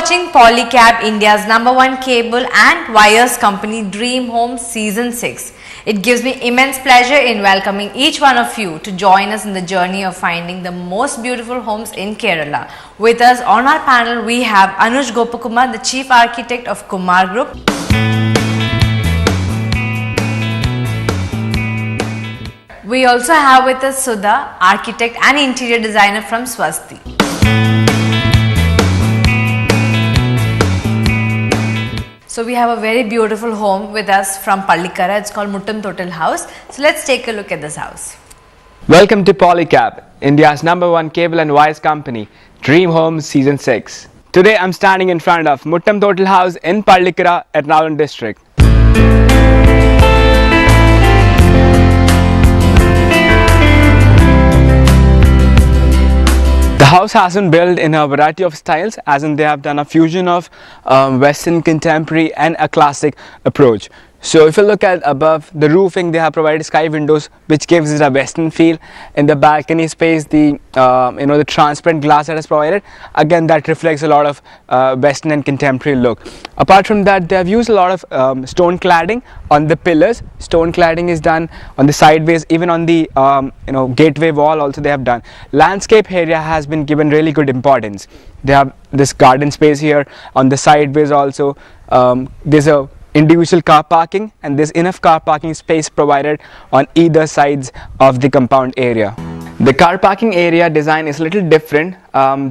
watching Pallikkara, India's #1 cable and wires company Dream Home Season 6. It gives me immense pleasure in welcoming each one of you to join us in the journey of finding the most beautiful homes in Kerala. With us on our panel, we have Anuj Gopakumar, the Chief Architect of Kumar Group. We also have with us Sudha, Architect and Interior Designer from Swasti. So we have a very beautiful home with us from Pallikkara. It's called Muttamthottil house. So let's take a look at this house. Welcome to Pallikkara, India's #1 cable and wires company, Dream Home Season 6. Today I'm standing in front of Muttamthottil house in Pallikkara, Ernakulam district. The house has been built in a variety of styles, as in they have done a fusion of Western, contemporary and a classic approach. So if you look at above the roofing, they have provided sky windows which gives it a Western feel. In the balcony space, the the transparent glass that is provided, again that reflects a lot of Western and contemporary look. Apart from that, they have used a lot of stone cladding on the pillars. Stone cladding is done on the sideways, even on the gateway wall also they have done. Landscape area has been given really good importance. They have this garden space here on the sideways also. There's a individual car parking, and there's enough car parking space provided on either sides of the compound area. The car parking area design is a little different.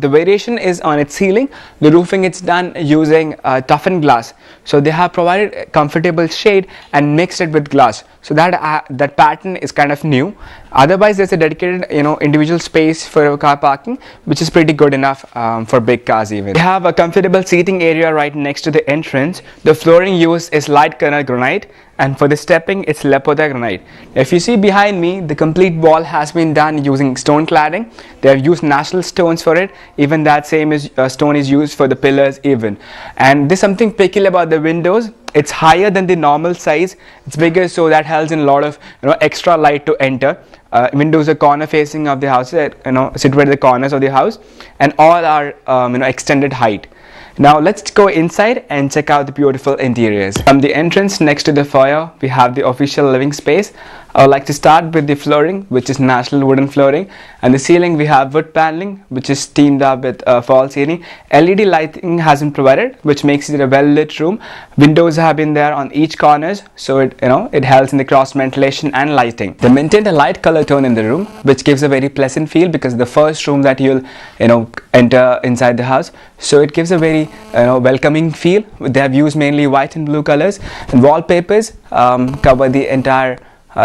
The variation is on its ceiling. The roofing it's done using toughened glass. So they have provided comfortable shade and mixed it with glass. So that pattern is kind of new. Otherwise, there's a dedicated individual space for car parking, which is pretty good enough for big cars even. We have a comfortable seating area right next to the entrance. The flooring used is light color granite, and for the stepping it's Lepoda granite. If you see behind me, the complete wall has been done using stone cladding. They have used natural stones for it. Even that same stone is used for the pillars even. And there's something peculiar about the windows. It's higher than the normal size. It's bigger, so that helps in a lot of extra light to enter. Windows are corner facing of the house, situated at the corners of the house, and all are extended height. Now let's go inside and check out the beautiful interiors. From the entrance next to the foyer, we have the official living space. I would like to start with the flooring, which is natural wooden flooring, and the ceiling we have wood paneling, which is teamed up with false ceiling. LED lighting has been provided, which makes it a well lit room. Windows have been there on each corners, so it helps in the cross ventilation and lighting. They maintained a light color tone in the room, which gives a very pleasant feel, because the first room that you'll enter inside the house, so it gives a very welcoming feel. They have used mainly white and blue colors, and wallpapers cover the entire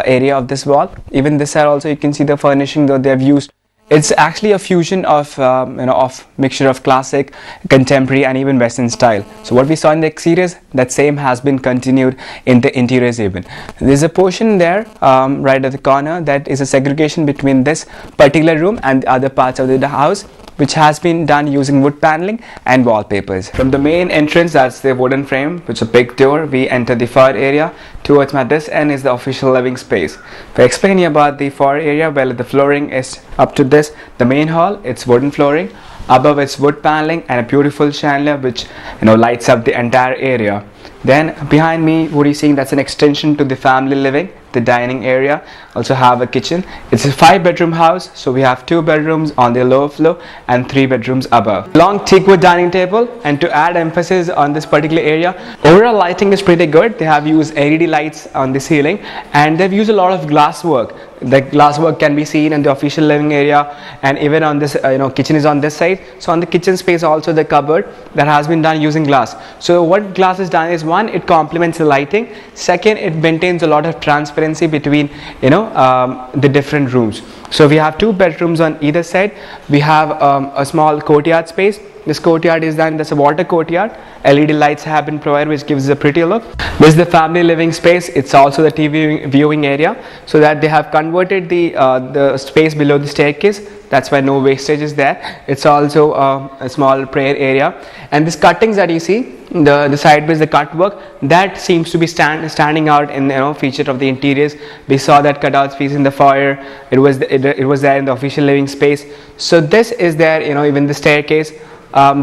area of this wall. Even this side also you can see the furnishing that they have used. It's actually a fusion of of mixture of classic, contemporary and even Western style. So what we saw in the exteriors, that same has been continued in the interiors even. There's a portion there right at the corner that is a segregation between this particular room and the other parts of the house, which has been done using wood paneling and wallpapers. From the main entrance, that's the wooden frame, which is a big door. We enter the foyer area. Towards my this end is the official living space. If I explain you about the foyer area, well, the flooring is up to this. The main hall, it's wooden flooring. Above it's wood paneling and a beautiful chandelier which lights up the entire area. Then behind me, what are you seeing? That's an extension to the family living, the dining area. Also have a kitchen. It's a 5-bedroom house, so we have 2 bedrooms on the lower floor and 3 bedrooms above. Long teakwood dining table, and to add emphasis on this particular area, overall lighting is pretty good. They have used LED lights on the ceiling, and they've used a lot of glass work. The glass work can be seen in the official living area, and even on this kitchen is on this side. So on the kitchen space also the cupboard that has been done using glass. So what glass is done is, one, it complements the lighting. Second, it maintains a lot of transparency between the different rooms. So we have 2 bedrooms on either side. We have a small courtyard space. This courtyard is done, there's a water courtyard. LED lights have been provided, which gives a pretty look. This is the family living space. It's also the TV viewing area, so that they have converted the space below the staircase. That's why no wastage is there. It's also a small prayer area. And these cuttings that you see, the sideways, the cut work, that seems to be standing out in feature of the interiors. We saw that cutout piece in the foyer. It was there in the official living space. So this is there, even the staircase.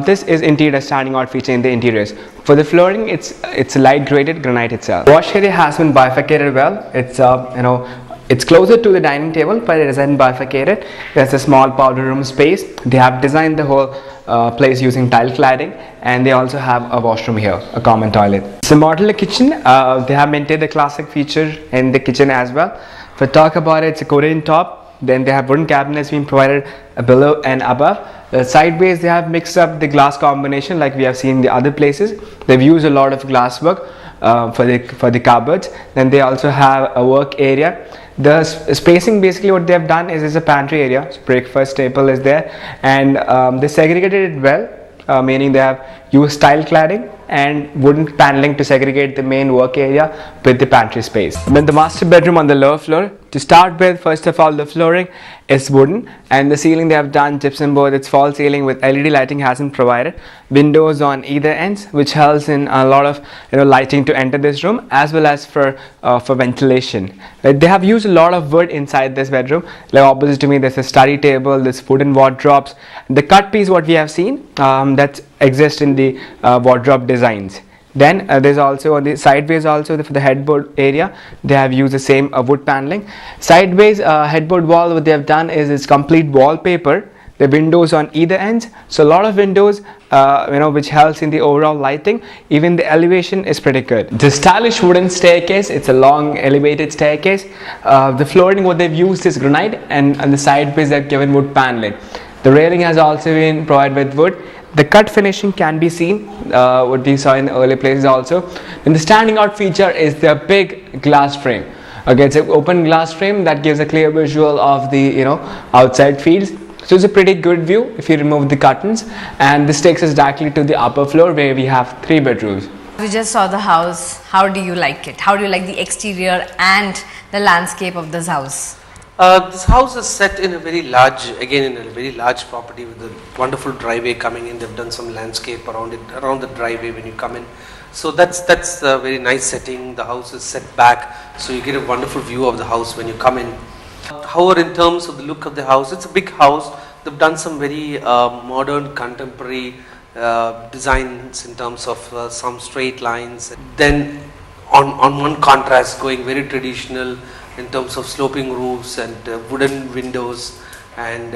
This is indeed a standing out feature in the interiors. For the flooring, it's light graded granite itself. Wash area has been bifurcated well. It's closer to the dining table, but it isn't bifurcated. There's a small powder room space. They have designed the whole place using tile cladding, and they also have a washroom here, a common toilet. It's a modular kitchen. They have maintained the classic feature in the kitchen as well. If I talk about it, it's a Korean top. Then they have wooden cabinets being provided below and above. Sideways, they have mixed up the glass combination like we have seen in the other places. They've used a lot of glass work for the cupboards. Then they also have a work area. The spacing, basically what they have done is a pantry area. So breakfast table is there, and they segregated it well, meaning they have used tile cladding and wooden paneling to segregate the main work area with the pantry space. Then the master bedroom on the lower floor. To start with, first of all, the flooring is wooden, and the ceiling they have done gypsum board. It's false ceiling with LED lighting has been provided. Windows on either ends, which helps in a lot of lighting to enter this room, as well as for ventilation. They have used a lot of wood inside this bedroom. Like opposite to me, there's a study table, there's wooden wardrobes. The cut piece what we have seen that exists in the wardrobe designs. Then there's also on the sideways also for the headboard area, they have used the same wood paneling. Sideways headboard wall, what they have done is complete wallpaper. The windows on either ends, so a lot of windows which helps in the overall lighting. Even the elevation is pretty good. The stylish wooden staircase, it's a long elevated staircase. The flooring what they've used is granite, and on the sideways they've given wood paneling. The railing has also been provided with wood. The cut finishing can be seen, what we saw in the earlier places also. And the standing out feature is the big glass frame. Okay, it's an open glass frame that gives a clear visual of the outside fields. So it's a pretty good view if you remove the curtains. And this takes us directly to the upper floor where we have 3 bedrooms. We just saw the house. How do you like it? How do you like the exterior and the landscape of this house? This house is set in a very large property with a wonderful driveway coming in. They've done some landscape around it, around the driveway when you come in. So that's a very nice setting. The house is set back, so you get a wonderful view of the house when you come in. However, in terms of the look of the house, it's a big house. They've done some very modern, contemporary designs in terms of some straight lines. Then on one contrast, going very traditional in terms of sloping roofs and wooden windows and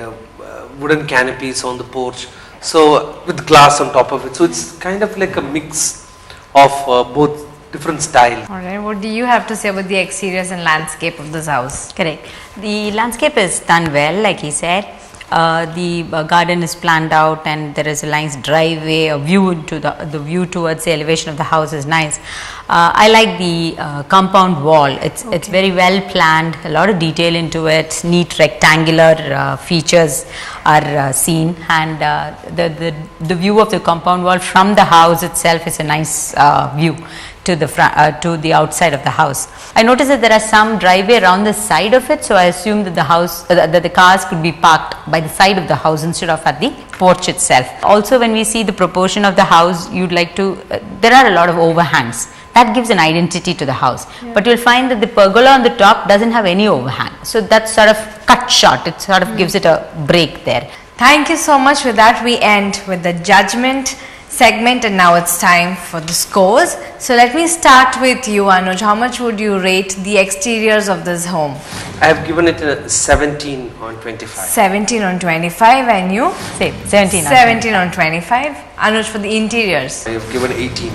wooden canopies on the porch, so with glass on top of it. So it's kind of like a mix of both different styles. Alright, what do you have to say about the exteriors and landscape of this house? Correct. The landscape is done well, like he said. The garden is planned out, and there is a nice driveway. A view into the view towards the elevation of the house is nice. I like the compound wall. It's very well planned. A lot of detail into it. Neat rectangular features are seen, and the view of the compound wall from the house itself is a nice view to the front, to the outside of the house. I noticed that there are some driveway around the side of it, so I assume that the house, that the cars could be parked by the side of the house instead of at the porch itself. Also, when we see the proportion of the house, you'd like to, there are a lot of overhangs. That gives an identity to the house, but you'll find that the pergola on the top doesn't have any overhang. So that's sort of cut short. It sort of gives it a break there. Thank you so much. With that, we end with the judgment segment, and now it's time for the scores. So let me start with you, Anuj. How much would you rate the exteriors of this home? I have given it a 17 on 25. 17 on 25, and you? Same, 17 on 17 on 25. Anuj, for the interiors? I have given 18.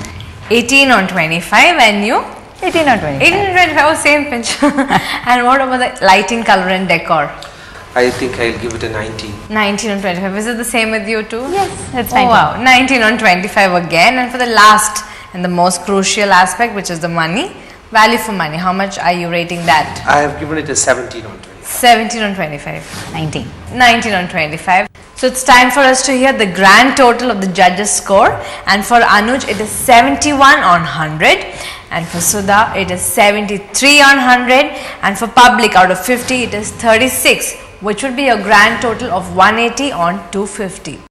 18 on 25, and you? 18 on 25. 18 on 25, oh, same pinch. And what about the lighting, color and decor? I think I'll give it a 19. 19 on 25. Is it the same with you too? Yes, it's 19. Oh wow, 19 on 25 again. And for the last and the most crucial aspect, which is the money, value for money, how much are you rating that? I have given it a 17 on 25. 17 on 25. 19. 19 on 25. So it's time for us to hear the grand total of the judges' score. And for Anuj, it is 71 on 100. And for Sudha, it is 73 on 100. And for public, out of 50, it is 36, which would be a grand total of 180 on 250.